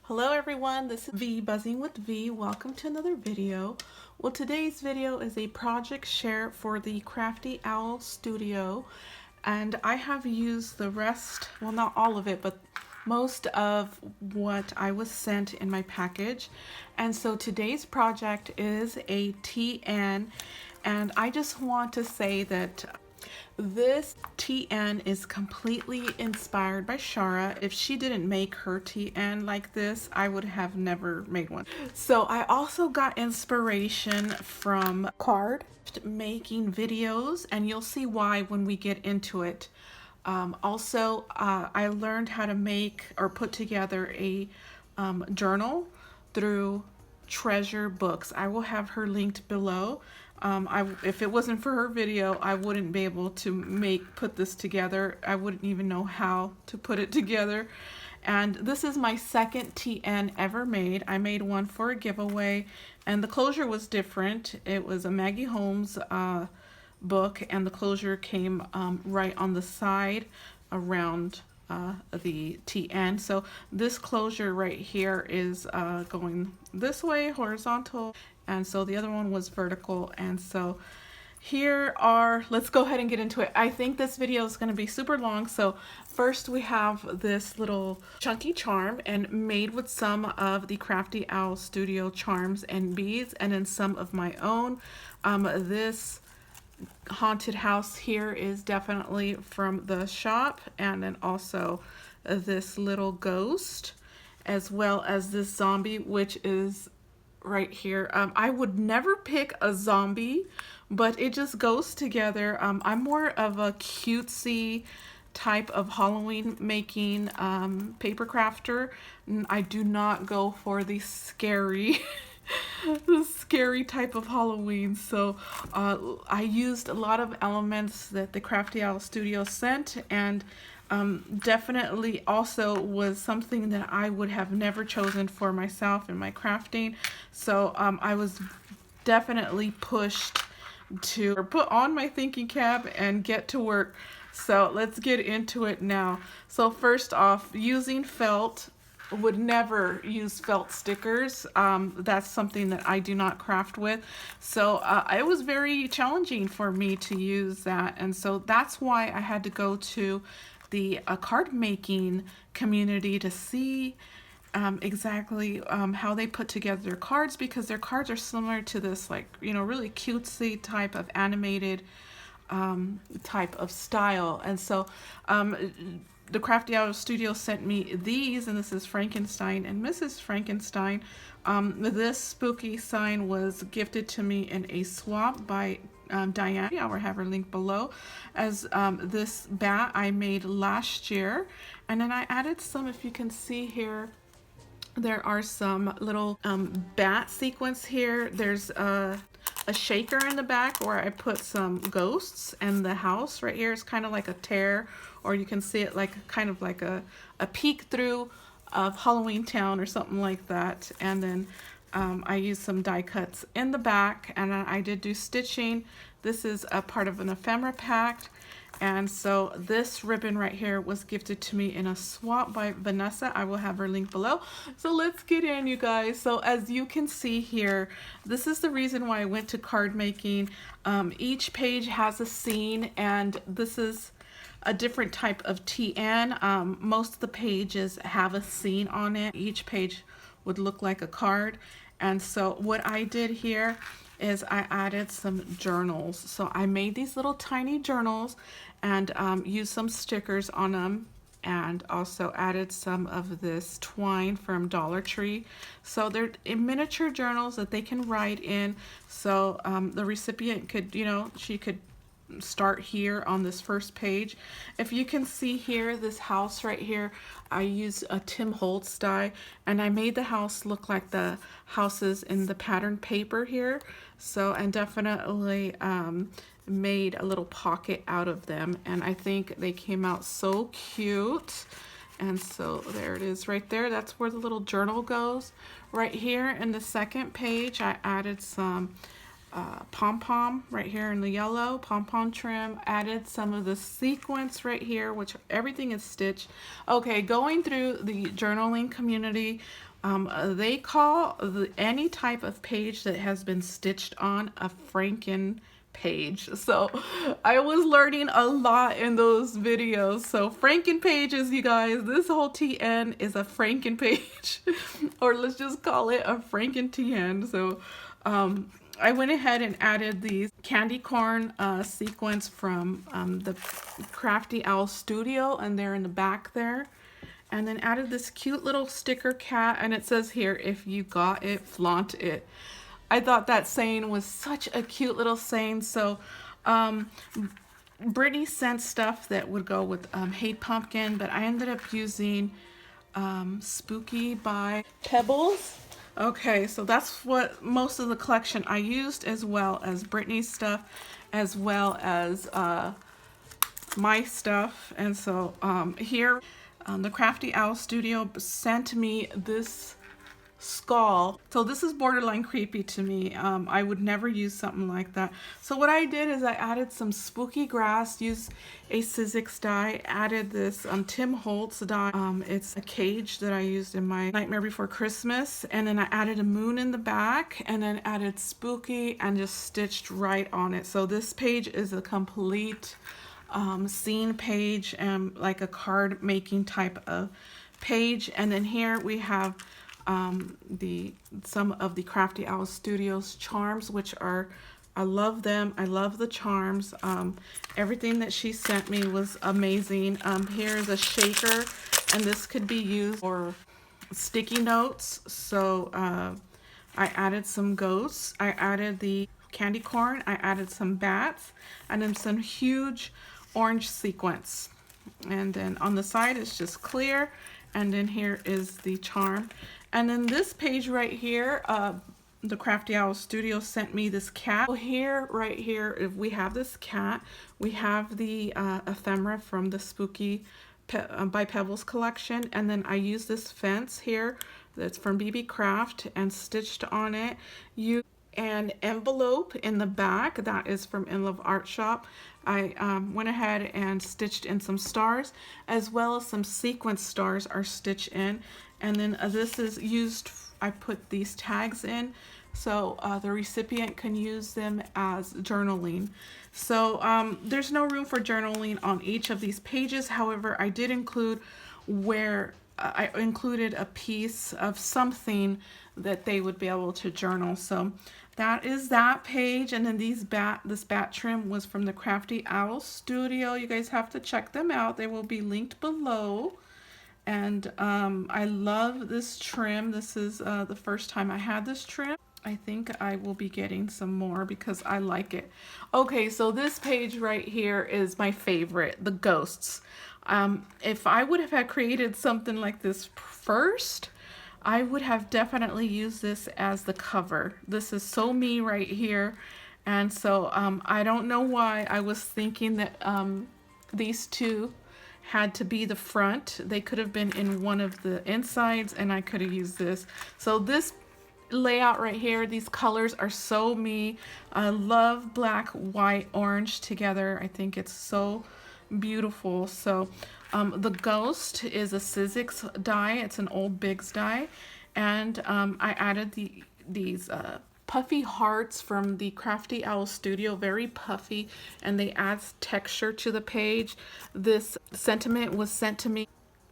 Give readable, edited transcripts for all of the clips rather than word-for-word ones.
Hello everyone, this is V, Buzzing with V. Welcome to another video. Well, today's video is a project share for the Crafty Owl Studio, and I have used the rest, well not all of it, but most of what I was sent in my package. And so today's project is a TN, and I just want to say that this TN is completely inspired by Shara. If she didn't make her TN like this, I would have never made one. So I also got inspiration from card making videos, and you'll see why when we get into it. I learned how to make or put together a journal through Treasure Books. I will have her linked below. If it wasn't for her video, I wouldn't be able to put this together. I wouldn't even know how to put it together. And this is my second TN ever made. I made one for a giveaway, and the closure was different. It was a Maggie Holmes book, and the closure came right on the side around the TN. So this closure right here is going this way, horizontal, and so the other one was vertical. And so here are, let's go ahead and get into it. I think this video is going to be super long. So first we have this little chunky charm, and made with some of the Crafty Owl Studio charms and beads, and then some of my own. This haunted house here is definitely from the shop, and then also this little ghost, as well as this zombie, which is right here. I would never pick a zombie, but it just goes together. I'm more of a cutesy type of Halloween making paper crafter. I do not go for the scary the scary type of Halloween. So I used a lot of elements that the Crafty Owl Studio sent, and definitely also was something that I would have never chosen for myself in my crafting. So I was definitely pushed to put on my thinking cap and get to work. So let's get into it now. So first off, using felt. Would never use felt stickers. That's something that I do not craft with. So it was very challenging for me to use that, and so that's why I had to go to the card making community to see exactly how they put together their cards, because their cards are similar to this, like, you know, really cutesy type of animated type of style. And so the Crafty Owl Studio sent me these, and this is Frankenstein and Mrs. Frankenstein. This spooky sign was gifted to me in a swap by Diane. I will have her link below. As this bat I made last year, and then I added some, if you can see here, there are some little bat sequence here. There's a shaker in the back where I put some ghosts, and the house right here is kind of like a tear, or you can see it like kind of like a peek through of Halloween Town or something like that. And then I used some die cuts in the back, and I did do stitching. This is a part of an ephemera pack. And so this ribbon right here was gifted to me in a swap by Vanessa. I will have her link below. So let's get in, you guys. So as you can see here, this is the reason why I went to card making. Each page has a scene, and this is a different type of TN. Most of the pages have a scene on it. Each page would look like a card. And so what I did here is I added some journals. So I made these little tiny journals and used some stickers on them, and also added some of this twine from Dollar Tree. So they're miniature journals that they can write in. So the recipient could, you know, she could start here on this first page. If you can see here, this house right here, I used a Tim Holtz die, and I made the house look like the houses in the pattern paper here. So, and definitely made a little pocket out of them, and I think they came out so cute. And so there it is right there. That's where the little journal goes. Right here in the second page, I added some pom-pom right here in the yellow, pom-pom trim. Added some of the sequins right here, which everything is stitched. Okay, going through the journaling community, they call any type of page that has been stitched on a Franken page. So I was learning a lot in those videos. So Franken pages, you guys, this whole TN is a Franken page or let's just call it a Franken TN. So I went ahead and added these candy corn sequins from the Crafty Owl Studio, and they're in the back there. And then added this cute little sticker cat, and it says here, if you got it, flaunt it. I thought that saying was such a cute little saying. So Brittany sent stuff that would go with Hey Pumpkin, but I ended up using Spooky by Pebbles. Okay, so that's what most of the collection I used, as well as Brittany's stuff, as well as my stuff. And so here the Crafty Owl Studio sent me this skull. So this is borderline creepy to me. I would never use something like that. So what I did is I added some spooky grass, used a Sizzix die, added this Tim Holtz die. It's a cage that I used in my Nightmare Before Christmas, and then I added a moon in the back, and then added spooky and just stitched right on it. So this page is a complete scene page and like a card making type of page. And then here we have some of the Crafty Owl Studios charms, which are, I love them. I love the charms. Everything that she sent me was amazing. Here is a shaker, and this could be used for sticky notes. So I added some ghosts. I added the candy corn. I added some bats, and then some huge orange sequins. And then on the side it's just clear, and then here is the charm. And then this page right here, the Crafty Owl Studio sent me this cat. So here, right here, if we have this cat, we have the ephemera from the Spooky by Pebbles collection, and then I use this fence here that's from BB Craft and stitched on it. An envelope in the back that is from In Love Art Shop. I went ahead and stitched in some stars, as well as some sequence stars are stitched in. And then this is used, I put these tags in so the recipient can use them as journaling. So there's no room for journaling on each of these pages. However, I did include where I included a piece of something that they would be able to journal. So that is that page. And then this bat trim was from the Crafty Owl Studio. You guys have to check them out. They will be linked below. And I love this trim. This is the first time I had this trim. I think I will be getting some more because I like it. Okay, so this page right here is my favorite, the ghosts. If I would have had created something like this first, I would have definitely used this as the cover. This is so me right here. And so I don't know why I was thinking that these two had to be the front. They could have been in one of the insides, and I could have used this. So this layout right here, these colors are so me. I love black, white, orange together. I think it's so beautiful. So the ghost is a Sizzix die. It's an old Biggs die, and I added these puffy hearts from the Crafty Owl Studio, very puffy, and they add texture to the page. This sentiment was sent to me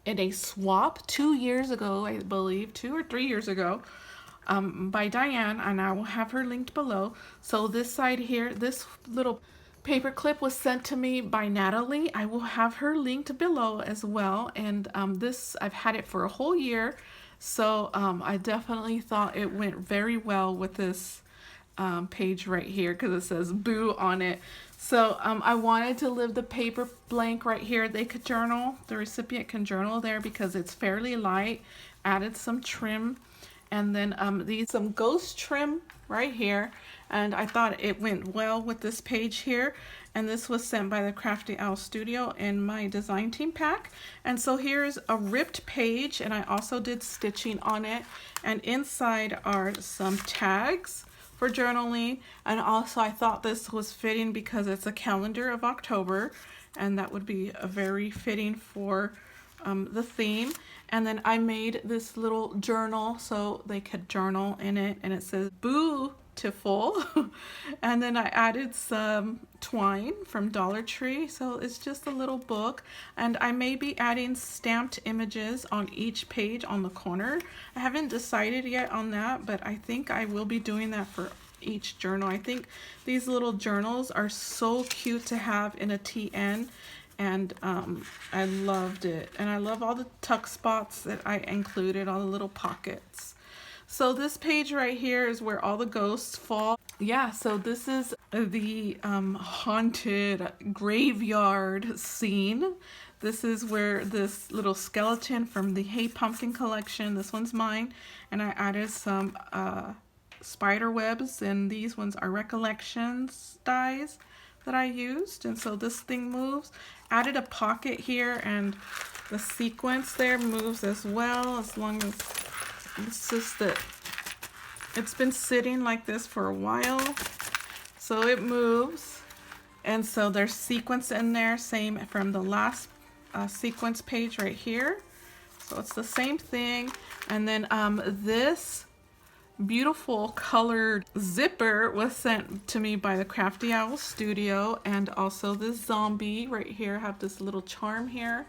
in a swap 2 years ago, I believe, 2 or 3 years ago, by Diane, and I will have her linked below. So this side here, this little paper clip was sent to me by Natalie. I will have her linked below as well. And this, I've had it for a whole year. So I definitely thought it went very well with this page right here, because it says boo on it. So I wanted to leave the paper blank right here. They could journal, the recipient can journal there because it's fairly light. Added some trim, and then some ghost trim right here, and I thought it went well with this page here. And this was sent by the Crafty Owl Studio in my design team pack. And so here's a ripped page, and I also did stitching on it, and inside are some tags for journaling. And also I thought this was fitting because it's a calendar of October, and that would be a very fitting for the theme. And then I made this little journal so they could journal in it, and it says beautiful. And then I added some twine from Dollar Tree, so it's just a little book. And I may be adding stamped images on each page on the corner. I haven't decided yet on that, but I think I will be doing that for each journal. I think these little journals are so cute to have in a TN, and I loved it. And I love all the tuck spots that I included, all the little pockets. So this page right here is where all the ghosts fall. Yeah, so this is the haunted graveyard scene. This is where this little skeleton from the Hey Pumpkin collection, this one's mine, and I added some spider webs, and these ones are Recollections dies that I used. And so this thing moves. Added a pocket here, and the sequence there moves as well, as long as it's just that it's been sitting like this for a while, so it moves. And so there's sequence in there, same from the last sequence page right here, so it's the same thing. And then this beautiful colored zipper was sent to me by the Crafty Owl Studio, and also this zombie right here. I have this little charm here,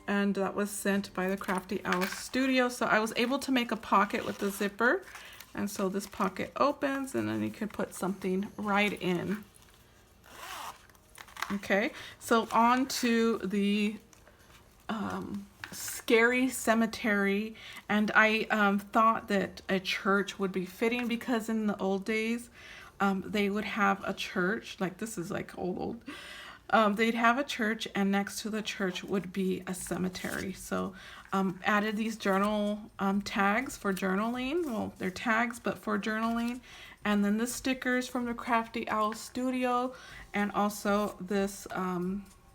and that was sent by the Crafty Owl Studio. So I was able to make a pocket with the zipper, and so this pocket opens, and then you could put something right in. Okay, so on to the scary cemetery. And I thought that a church would be fitting, because in the old days they would have a church, like this is like old. They'd have a church, and next to the church would be a cemetery. So added these journal tags for journaling. Well, they're tags, but for journaling. And then the stickers from the Crafty Owl Studio, and also this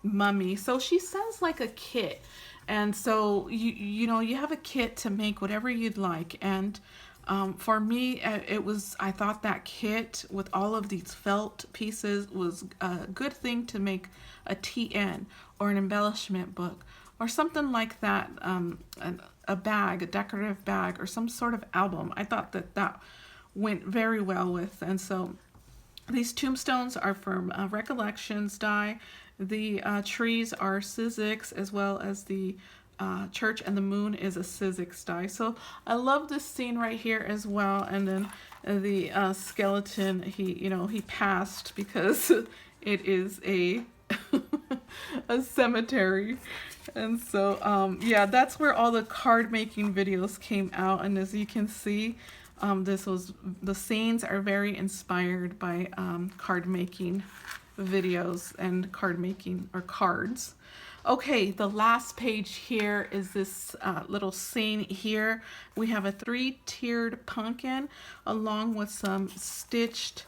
mummy. So she sounds like a kit. And so you know, you have a kit to make whatever you'd like. And for me, I thought that kit with all of these felt pieces was a good thing to make a TN or an embellishment book or something like that. A bag, a decorative bag, or some sort of album. I thought that that went very well with. And so these tombstones are from Recollections die. The trees are Sizzix, as well as the church, and the moon is a Sizzix die. So I love this scene right here as well. And then the skeleton, he passed because it is a a cemetery. And so yeah, that's where all the card making videos came out. And as you can see, the scenes are very inspired by card making videos and card making, or cards. Okay, the last page here is this little scene here. We have a 3-tiered pumpkin along with some stitched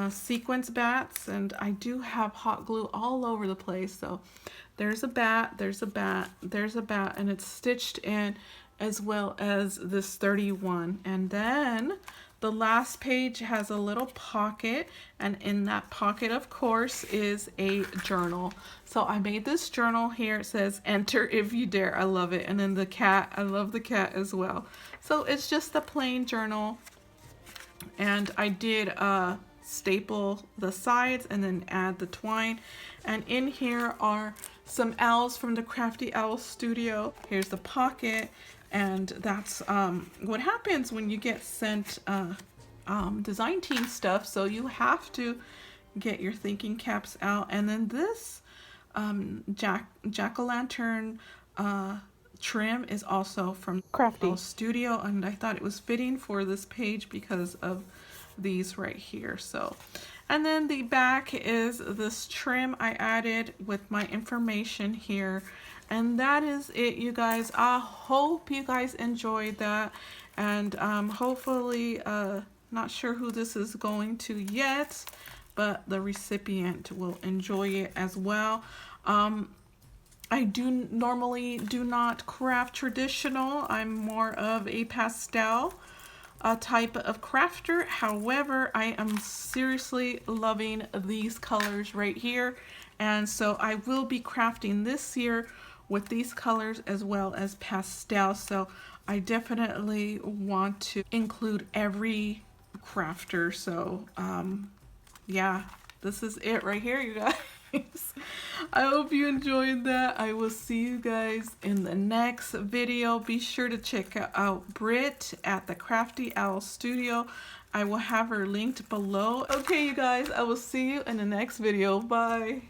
sequence bats, and I do have hot glue all over the place. So there's a bat, there's a bat, there's a bat, and it's stitched in, as well as this 31. And then the last page has a little pocket, and in that pocket, of course, is a journal. So I made this journal here. It says, "Enter if you dare." I love it. And then the cat, I love the cat as well. So it's just a plain journal, and I did staple the sides and then add the twine. And in here are some owls from the Crafty Owl Studio. Here's the pocket. And that's what happens when you get sent design team stuff. So you have to get your thinking caps out. And then this jack-o'-lantern trim is also from Crafty Studio. And I thought it was fitting for this page because of these right here. So, and then the back is this trim I added with my information here. And that is it, you guys. I hope you guys enjoyed that. And hopefully, not sure who this is going to yet, but the recipient will enjoy it as well. I normally do not craft traditional. I'm more of a pastel. type of crafter. However, I am seriously loving these colors right here. And so I will be crafting this year with these colors as well as pastel. So I definitely want to include every crafter. So yeah, this is it right here, you guys. I hope you enjoyed that. I will see you guys in the next video. Be sure to check out Britt at the Crafty Owl Studio. I will have her linked below. Okay, you guys, I will see you in the next video. Bye.